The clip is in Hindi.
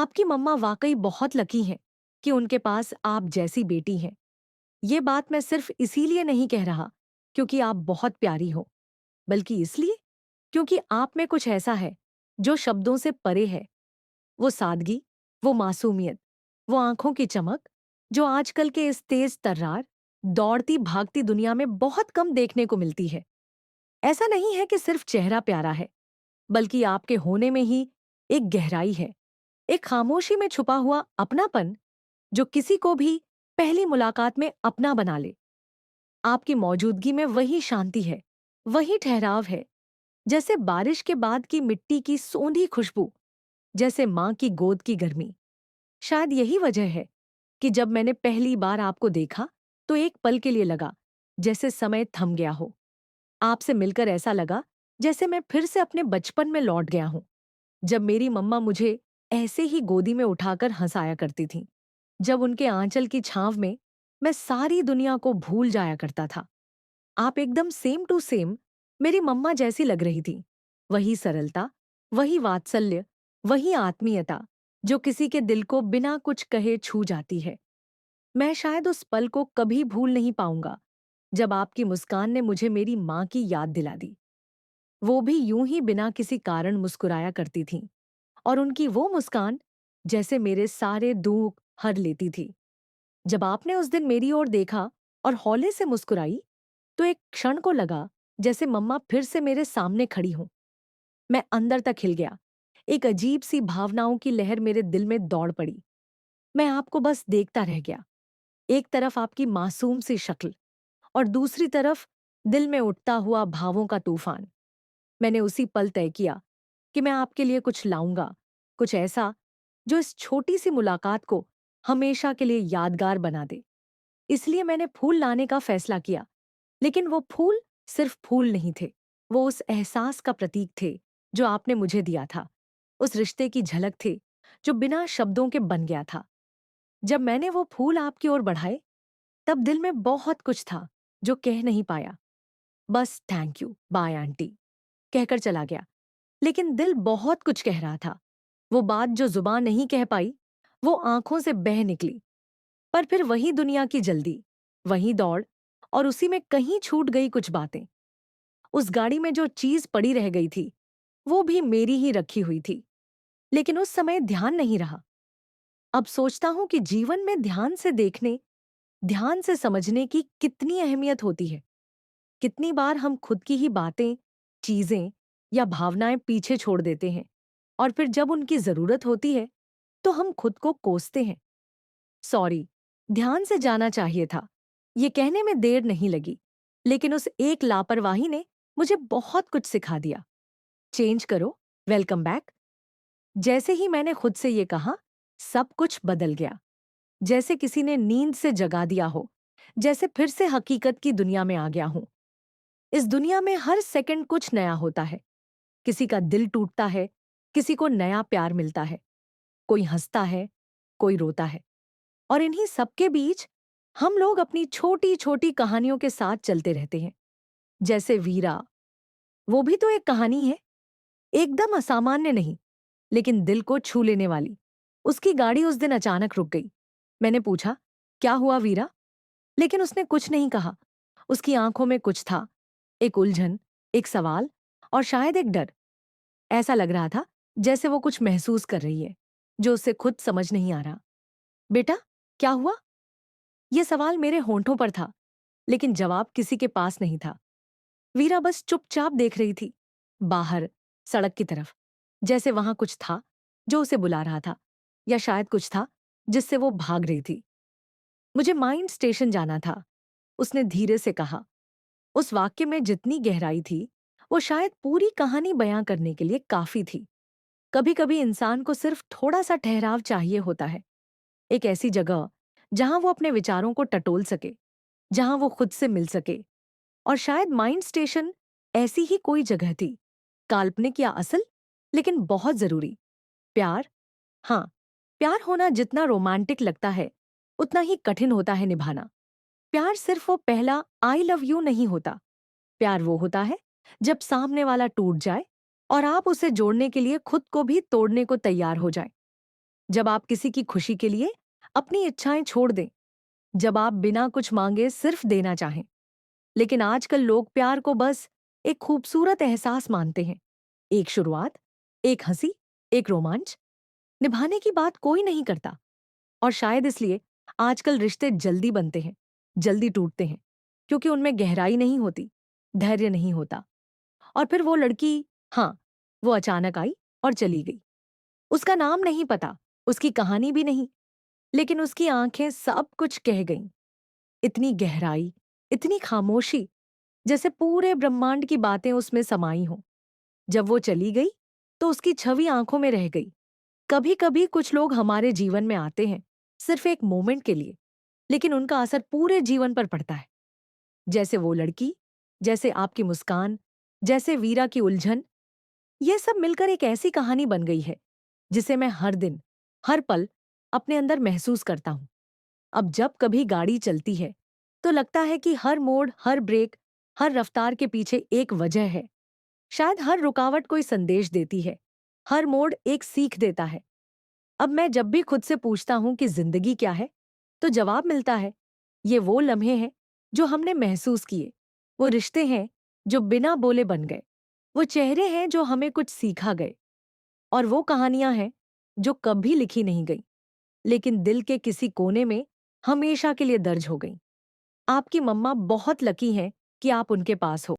आपकी मम्मा वाकई बहुत लकी हैं कि उनके पास आप जैसी बेटी हैं। ये बात मैं सिर्फ इसीलिए नहीं कह रहा क्योंकि आप बहुत प्यारी हो, बल्कि इसलिए क्योंकि आप में कुछ ऐसा है जो शब्दों से परे है। वो सादगी, वो मासूमियत, वो आंखों की चमक जो आजकल के इस तेज तर्रार, दौड़ती भागती दुनिया में बहुत कम देखने को मिलती है। ऐसा नहीं है कि सिर्फ चेहरा प्यारा है, बल्कि आपके होने में ही एक गहराई है, एक खामोशी में छुपा हुआ अपनापन जो किसी को भी पहली मुलाकात में अपना बना ले। आपकी मौजूदगी में वही शांति है, वही ठहराव है, जैसे बारिश के बाद की मिट्टी की सोंधी खुशबू, जैसे माँ की गोद की गर्मी। शायद यही वजह है कि जब मैंने पहली बार आपको देखा, तो एक पल के लिए लगा जैसे समय थम गया हो। आपसे मिलकर ऐसा लगा जैसे मैं फिर से अपने बचपन में लौट गया हूं, जब मेरी मम्मा मुझे ऐसे ही गोदी में उठाकर हंसाया करती थीं। जब उनके आंचल की छांव में मैं सारी दुनिया को भूल जाया करता था। आप एकदम सेम टू सेम मेरी मम्मा जैसी लग रही थी। वही सरलता, वही वात्सल्य, वही आत्मीयता जो किसी के दिल को बिना कुछ कहे छू जाती है। मैं शायद उस पल को कभी भूल नहीं पाऊंगा जब आपकी मुस्कान ने मुझे मेरी माँ की याद दिला दी। वो भी यूं ही बिना किसी कारण मुस्कुराया करती थीं, और उनकी वो मुस्कान जैसे मेरे सारे दुख हर लेती थी। जब आपने उस दिन मेरी ओर देखा और हौले से मुस्कुराई, तो एक क्षण को लगा जैसे मम्मा फिर से मेरे सामने खड़ी हों। मैं अंदर तक हिल गया। एक अजीब सी भावनाओं की लहर मेरे दिल में दौड़ पड़ी। मैं आपको बस देखता रह गया। एक तरफ आपकी मासूम सी शक्ल, और दूसरी तरफ दिल में उठता हुआ भावों का तूफान। मैंने उसी पल तय किया कि मैं आपके लिए कुछ लाऊंगा, कुछ ऐसा जो इस छोटी सी मुलाकात को हमेशा के लिए यादगार बना दे। इसलिए मैंने फूल लाने का फैसला किया। लेकिन वो फूल सिर्फ फूल नहीं थे, वो उस एहसास का प्रतीक थे जो आपने मुझे दिया था। उस रिश्ते की झलक थे जो बिना शब्दों के बन गया था। जब मैंने वो फूल आपकी ओर बढ़ाए, तब दिल में बहुत कुछ था जो कह नहीं पाया। बस थैंक यू, बाय आंटी कहकर चला गया। लेकिन दिल बहुत कुछ कह रहा था। वो बात जो जुबान नहीं कह पाई, वो आंखों से बह निकली। पर फिर वही दुनिया की जल्दी, वही दौड़, और उसी में कहीं छूट गई कुछ बातें। उस गाड़ी में जो चीज पड़ी रह गई थी, वो भी मेरी ही रखी हुई थी। लेकिन उस समय ध्यान नहीं रहा। अब सोचता हूं कि जीवन में ध्यान से देखने, ध्यान से समझने की कितनी अहमियत होती है। कितनी बार हम खुद की ही बातें, चीजें या भावनाएं पीछे छोड़ देते हैं, और फिर जब उनकी जरूरत होती है, तो हम खुद को कोसते हैं। सॉरी, ध्यान से जाना चाहिए था। ये कहने में देर नहीं लगी, लेकिन उस एक लापरवाही ने मुझे बहुत कुछ सिखा दिया। चेंज करो, वेलकम बैक। जैसे ही मैंने खुद से ये कहा, सब कुछ बदल गया। जैसे किसी ने नींद से जगा दिया हो, जैसे फिर से हकीकत की दुनिया में आ गया हूं। इस दुनिया में हर सेकंड कुछ नया होता है। किसी का दिल टूटता है, किसी को नया प्यार मिलता है, कोई हंसता है, कोई रोता है। और इन्हीं सबके बीच हम लोग अपनी छोटी छोटी कहानियों के साथ चलते रहते हैं। जैसे वीरा, वो भी तो एक कहानी है, एकदम असामान्य नहीं, लेकिन दिल को छू लेने वाली। उसकी गाड़ी उस दिन अचानक रुक गई। मैंने पूछा, क्या हुआ वीरा? लेकिन उसने कुछ नहीं कहा। उसकी आंखों में कुछ था, एक उलझन, एक सवाल, और शायद एक डर। ऐसा लग रहा था जैसे वो कुछ महसूस कर रही है जो उसे खुद समझ नहीं आ रहा। बेटा, क्या हुआ? यह सवाल मेरे होंठों पर था, लेकिन जवाब किसी के पास नहीं था। वीरा बस चुपचाप देख रही थी, बाहर, सड़क की तरफ, जैसे वहां कुछ था जो उसे बुला रहा था, या शायद कुछ था जिससे वो भाग रही थी। मुझे माइंड स्टेशन जाना था, उसने धीरे से कहा। उस वाक्य में जितनी गहराई थी, वो शायद पूरी कहानी बयां करने के लिए काफी थी। कभी कभी इंसान को सिर्फ थोड़ा सा ठहराव चाहिए होता है, एक ऐसी जगह जहां वो अपने विचारों को टटोल सके, जहां वो खुद से मिल सके। और शायद माइंड स्टेशन ऐसी ही कोई जगह थी, काल्पनिक या असल, लेकिन बहुत जरूरी। प्यार, हाँ, प्यार होना जितना रोमांटिक लगता है, उतना ही कठिन होता है निभाना। प्यार सिर्फ वो पहला आई लव यू नहीं होता। प्यार वो होता है जब सामने वाला टूट जाए और आप उसे जोड़ने के लिए खुद को भी तोड़ने को तैयार हो जाए। जब आप किसी की खुशी के लिए अपनी इच्छाएं छोड़ दें, जब आप बिना कुछ मांगे सिर्फ देना चाहें। लेकिन आजकल लोग प्यार को बस एक खूबसूरत एहसास मानते हैं, एक शुरुआत, एक हंसी, एक रोमांच। निभाने की बात कोई नहीं करता। और शायद इसलिए आजकल रिश्ते जल्दी बनते हैं, जल्दी टूटते हैं, क्योंकि उनमें गहराई नहीं होती, धैर्य नहीं होता। और फिर वो लड़की, हाँ, वो अचानक आई और चली गई। उसका नाम नहीं पता, उसकी कहानी भी नहीं, लेकिन उसकी आंखें सब कुछ कह गईं। इतनी गहराई, इतनी खामोशी, जैसे पूरे ब्रह्मांड की बातें उसमें समाई हों। जब वो चली गई, तो उसकी छवि आंखों में रह गई। कभी-कभी कुछ लोग हमारे जीवन में आते हैं, सिर्फ एक मोमेंट के लिए, लेकिन उनका असर पूरे जीवन पर पड़ता है। जैसे वो लड़की, जैसे आपकी मुस्कान, जैसे वीरा की उलझन। ये सब मिलकर एक ऐसी कहानी बन गई है, जिसे मैं हर दिन, हर पल अपने अंदर महसूस करता हूँ। अब जब कभी गाड़ी चलती है, तो लगता है कि हर मोड़, हर ब्रेक, हर रफ्तार के पीछे एक वजह है। शायद हर रुकावट कोई संदेश देती है, हर मोड़ एक सीख देता है। अब मैं जब भी खुद से पूछता हूं कि जिंदगी क्या है, तो जवाब मिलता है, ये वो लम्हे हैं जो हमने महसूस किए, वो रिश्ते हैं जो बिना बोले बन गए, वो चेहरे हैं जो हमें कुछ सीखा गए, और वो कहानियां हैं जो कभी लिखी नहीं गई, लेकिन दिल के किसी कोने में हमेशा के लिए दर्ज हो गई। आपकी मम्मा बहुत लकी हैं कि आप उनके पास हो।